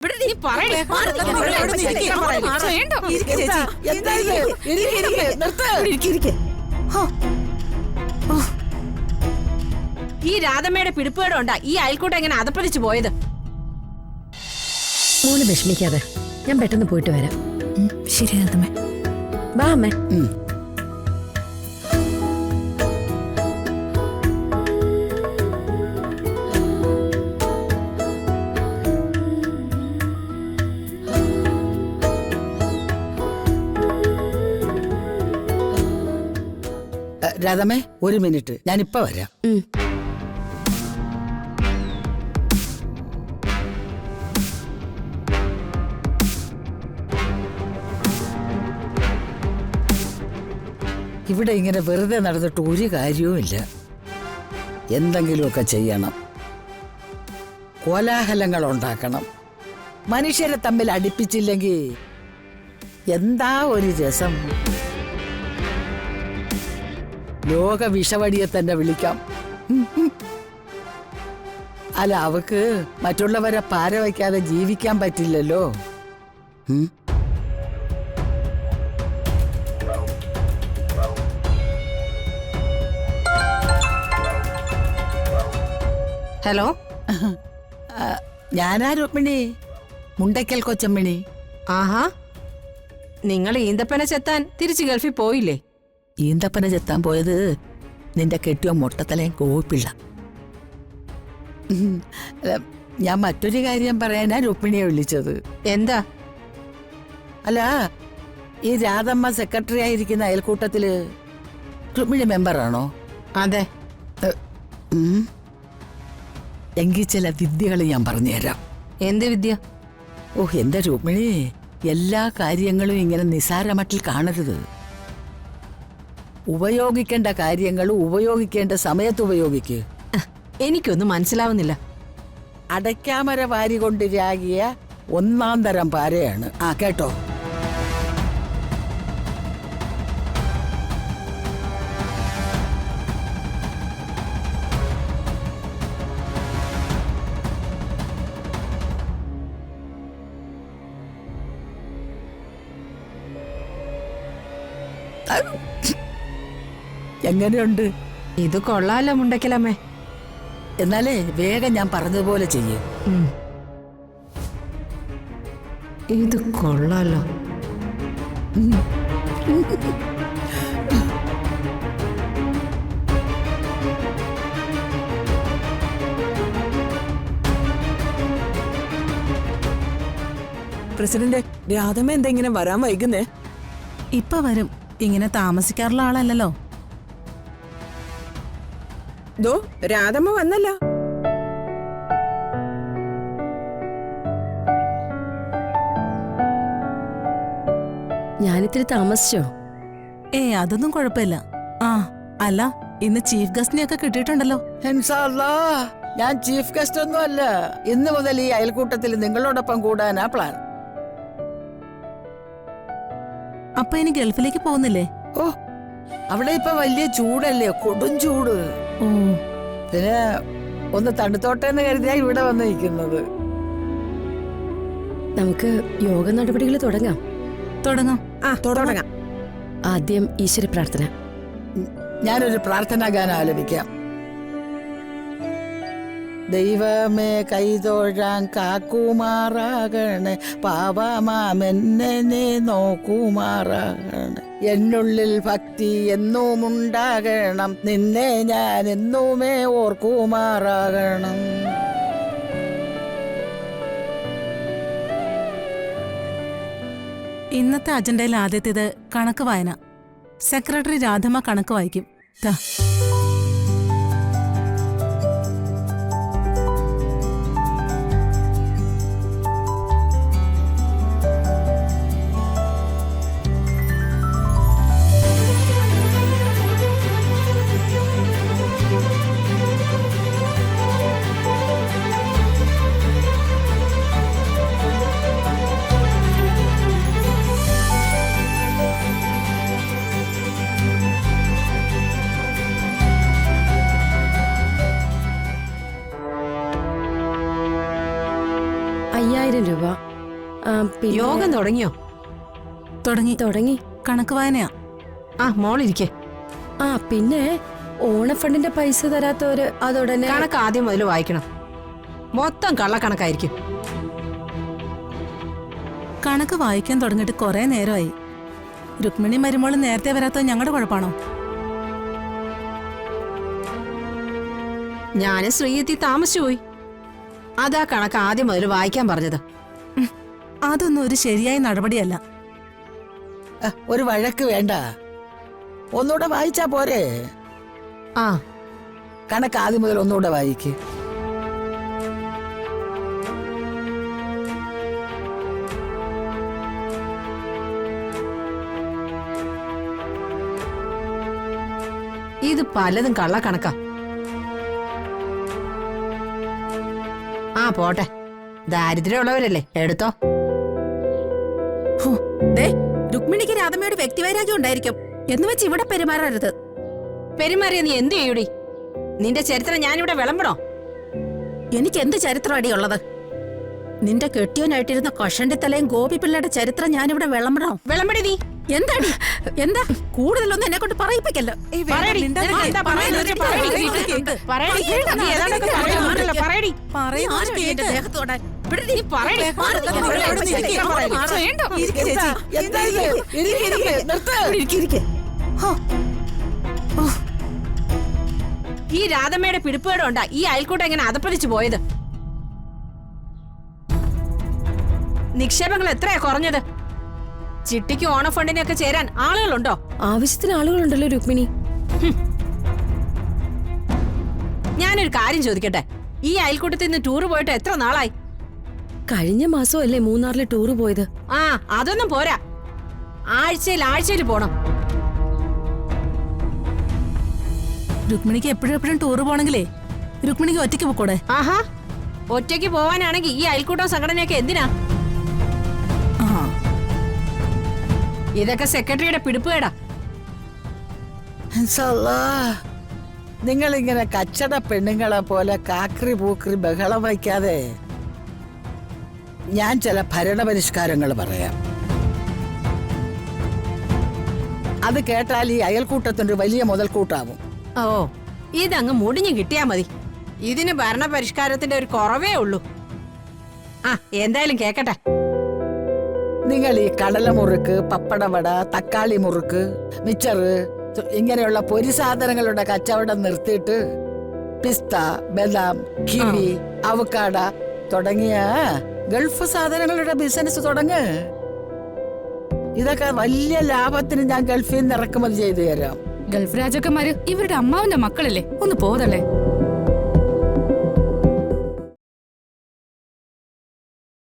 ഈ രാധമ്മയുടെ പിടിപ്പുകേടുണ്ടാ ഈ അയൽക്കൂട്ടം എങ്ങനെ അതപ്പതിച്ചു പോയത്? മോന് വിഷമിക്കാതെ, ഞാൻ പെട്ടെന്ന് പോയിട്ട് വരാം. ശരി രാധമ്മ. വാ അമ്മേ. രാധമ്മേ, ഒരു മിനിറ്റ്, ഞാനിപ്പോ വരാം. ഇവിടെ ഇങ്ങനെ വെറുതെ നടന്നിട്ട് ഒരു കാര്യവുമില്ല. എന്തെങ്കിലുമൊക്കെ ചെയ്യണം, കോലാഹലങ്ങൾ ഉണ്ടാക്കണം. മനുഷ്യരെ തമ്മിൽ അടുപ്പിച്ചില്ലെങ്കിൽ എന്താ ഒരു രസം? ലോക വിഷവടിയെ തന്നെ വിളിക്കാം. അല്ല, അവക്ക് മറ്റുള്ളവരെ പാര വയ്ക്കാതെ ജീവിക്കാൻ പറ്റില്ലല്ലോ. ഹലോ, ഞാനാ രുക്മിണി, മുണ്ടയ്ക്കൽ കൊച്ചമ്മിണി. ആഹാ, നിങ്ങൾ ഈന്തപ്പന ചെത്താൻ തിരിച്ച് ഗൾഫിൽ പോയില്ലേ? ഈന്തപ്പന ചെത്താൻ പോയത് നിന്റെ കെട്ടിയോ മൊട്ടത്തലയും കോപ്പിള്ള. ഞാൻ മറ്റൊരു കാര്യം പറയാനാ രുക്മിണിയെ വിളിച്ചത്. എന്താ? അല്ല, ഈ രാധമ്മ സെക്രട്ടറി ആയിരിക്കുന്ന അയൽക്കൂട്ടത്തില് രുക്മിണി മെമ്പറാണോ? അതെ. എങ്കിൽ ചില വിദ്യകൾ ഞാൻ പറഞ്ഞുതരാം. എന്ത് വിദ്യ? എന്താ രുക്മിണി, എല്ലാ കാര്യങ്ങളും ഇങ്ങനെ നിസാരമട്ടിൽ കാണരുത്. ഉപയോഗിക്കേണ്ട കാര്യങ്ങൾ ഉപയോഗിക്കേണ്ട സമയത്ത് ഉപയോഗിക്ക്. എനിക്കൊന്നും മനസ്സിലാവുന്നില്ല. അടയ്ക്കാമര വാരി കൊണ്ട് രാഗിയ ഒന്നാം തരം പാരയാണ്. കേട്ടോ? എങ്ങനെയുണ്ട്? ഇത് കൊള്ളാലോ മുണ്ടക്കലമ്മേ. എന്നാലേ വേഗം ഞാൻ പറഞ്ഞതുപോലെ ചെയ്യേ. ഇത് കൊള്ളാലോ. പ്രസിഡന്റ്, രാധമ്മ എന്താ ഇങ്ങനെ വരാൻ വൈകുന്നേ? ഇപ്പൊ വരും, ഇങ്ങനെ താമസിക്കാറുള്ള ആളല്ലല്ലോ. ദോ, രാധമ്മ വന്നല്ലോ. ഞാനിത്തിരി താമസിച്ചോ? അതൊന്നും കുഴപ്പമില്ല. അല്ല, ഇന്ന് ചീഫ് ഗസ്റ്റിനെയൊക്കെ കിട്ടിയിട്ടുണ്ടല്ലോ. ഞാൻ ചീഫ് ഗസ്റ്റ് ഒന്നും അല്ല. ഇന്ന് മുതൽ ഈ അയൽക്കൂട്ടത്തിൽ നിങ്ങളോടൊപ്പം കൂടാനാ പ്ലാൻ. അപ്പൊ ഇനി ഗൾഫിലേക്ക് പോകുന്നില്ലേ? അവിടെ ഇപ്പൊ വലിയ ചൂടല്ലേ, കൊടും ചൂട്. പിന്നെ ഒന്ന് തണുത്തോട്ടെ എന്ന് കരുതിയാ ഇവിടെ വന്ന് നിൽക്കുന്നത്. നമുക്ക് യോഗ നടപടികൾ തുടങ്ങാം. തുടങ്ങാം. ആദ്യം ഈശ്വര പ്രാർത്ഥന. ഞാനൊരു പ്രാർത്ഥനാ ഗാനം ആലപിക്കാം. ദൈവമേ കൈതൊഴാൻ കാക്കുമാറാകണേ, പാവമാമെന്നെ നീ നോക്കുമാറാകണേ. എന്നുള്ളിൽ ഭക്തി എന്നും ഉണ്ടാകണം, നിന്നെ ഞാൻ എന്നുമേ ഓർക്കുമാറാകണം. ഇന്നത്തെ അജണ്ടയിൽ ആദ്യത്തേത് കണക്ക് വായന. സെക്രട്ടറി രാധമ്മ കണക്ക് വായിക്കും. പിന്നെ യോഗം തുടങ്ങിയോ? തുടങ്ങി തുടങ്ങി. കണക്ക് വായനയാ. ആ മോളിരിക്കെ. പിന്നെ ഓണഫണ്ടിന്റെ പൈസ തരാത്തവര് അതുടനെ കണക്ക് ആദ്യം മുതൽ വായിക്കണം. മൊത്തം കള്ളക്കണക്കായിരിക്കും. കണക്ക് വായിക്കാൻ തുടങ്ങിയിട്ട് കുറെ നേരമായി. രുക്മിണി മരുമോള് നേരത്തെ വരാത്തത് ഞങ്ങളുടെ കുഴപ്പമാണോ? ഞാനും ശ്രീയെത്തി താമസിച്ചു പോയി. അതാ കണക്ക് ആദ്യം മുതൽ വായിക്കാൻ പറഞ്ഞത്. അതൊന്നും ഒരു ശരിയായ നടപടിയല്ല. ഒരു വഴക്ക് വേണ്ട, ഒന്നുകൂടെ വായിച്ചാ പോരെ. ആ കണക്ക് ആദ്യം മുതൽ ഒന്നുകൂടെ വായിക്ക്. ഇത് പലതും കള്ളക്കണക്കാ. ആ പോട്ടെ, ദാരിദ്ര്യമുള്ളവരല്ലേ, എടുത്തോ. രുക്മിണിക്ക് രാധമ്മയോട് വ്യക്തിവൈരാഗ്യം ഉണ്ടായിരിക്കും എന്ന് വെച്ച് ഇവിടെ പെരുമാറരുത്. പെരുമാറിയ നീ എന്ത് ചെയ്യൂടി? നിന്റെ ചരിത്രം ഞാനിവിടെ വിളമ്പണോ? എനിക്ക് എന്ത് ചരിത്രം അടിയുള്ളത്? നിന്റെ കെട്ടിയോനായിട്ടിരുന്ന കഷണ്ടി തലയും ഗോപി പിള്ളയുടെ ചരിത്രം ഞാനിവിടെ വിളമ്പണോ? വിളമ്പടി നീ. എന്താടി? എന്താ കൂടുതലൊന്നും എന്നെ കൊണ്ട് പറയിപ്പിക്കല്ലോ. പറയടി, നിനക്ക് എന്താ പറയാനുള്ളത്? പറയടി. പറയടി. നീ ഏതാണ്ടൊക്കെ പറയുന്നുണ്ടല്ലോ, പറയടി. ദേഹത്തോടെ നീ പറയടി. എന്താ ഇത്? ഇരിക്ക്, ഇരിക്ക്, നിർത്ത്. ഈ രാധമ്മയുടെ പിടിപ്പുകേടുണ്ടാ ഈ അയൽക്കൂട്ടം എങ്ങനെ അതപ്പതിച്ചു പോയത്? നിക്ഷേപങ്ങൾ എത്രയാ കുറഞ്ഞത്? ചിട്ടിക്ക് ഓണഫണ്ടിനൊക്കെ ചേരാൻ ആളുകളുണ്ടോ? ആവശ്യത്തിന് ആളുകളുണ്ടല്ലോ രുക്മിണി. ഞാനൊരു കാര്യം ചോദിക്കട്ടെ, ഈ അയൽക്കൂട്ടത്തിൽ നിന്ന് ടൂറ് പോയിട്ട് എത്ര നാളായി? കഴിഞ്ഞ മാസമല്ലേ മൂന്നാറിലെ ടൂറ് പോയത്. ആ അതൊന്നും പോരാ, ആഴ്ചയിൽ പോണം. രുക്മിണിക്ക് എപ്പോഴും ടൂറ് പോണെങ്കിലേ രുക്മിണിക്ക് ഒറ്റയ്ക്ക് പോക്കൂടെ? ആഹാ, ഒറ്റയ്ക്ക് പോവാനാണെങ്കിൽ ഈ അയൽക്കൂട്ടം സംഘടനയൊക്കെ എന്തിനാ? ഇതൊക്കെ സെക്രട്ടറിയുടെ പിടിപ്പുകേടാ. നിങ്ങളിങ്ങനെ കച്ചട പെണ്ണുങ്ങളെ പോലെ കാക്രി പൂക്രി ബഹളം വയ്ക്കാതെ ഞാൻ ചില ഭരണപരിഷ്കാരങ്ങൾ പറയാം. അത് കേട്ടാൽ ഈ അയൽക്കൂട്ടത്തിന്റെ വലിയ മുതൽക്കൂട്ടാവും. ഓ, ഇതങ്ങ് മുടിഞ്ഞു കിട്ടിയാ മതി. ഇതിന് ഭരണപരിഷ്കാരത്തിന്റെ ഒരു കുറവേ ഉള്ളൂ. ആ എന്തായാലും കേക്കട്ടെ. നിങ്ങൾ ഈ കടലമുറുക്ക്, പപ്പടവട, തക്കാളി മുറുക്ക്, മിച്ചറ് ഇങ്ങനെയുള്ള പൊരി സാധനങ്ങളുടെ കച്ചവടം നിർത്തിയിട്ട് പിസ്ത, ബദാം, കിവി, അവക്കാട തുടങ്ങിയ ഗൾഫ് സാധനങ്ങളുടെ ബിസിനസ് തുടങ്ങ്. ഇതൊക്കെ വലിയ ലാഭത്തിന് ഞാൻ ഗൾഫിൽ നിന്ന് ഇറക്കുമതി ചെയ്തു തരാം. ഗൾഫ് രാജാക്കന്മാര് ഇവരുടെ അമ്മാവന്റെ മക്കളല്ലേ, ഒന്ന് പോതല്ലേ.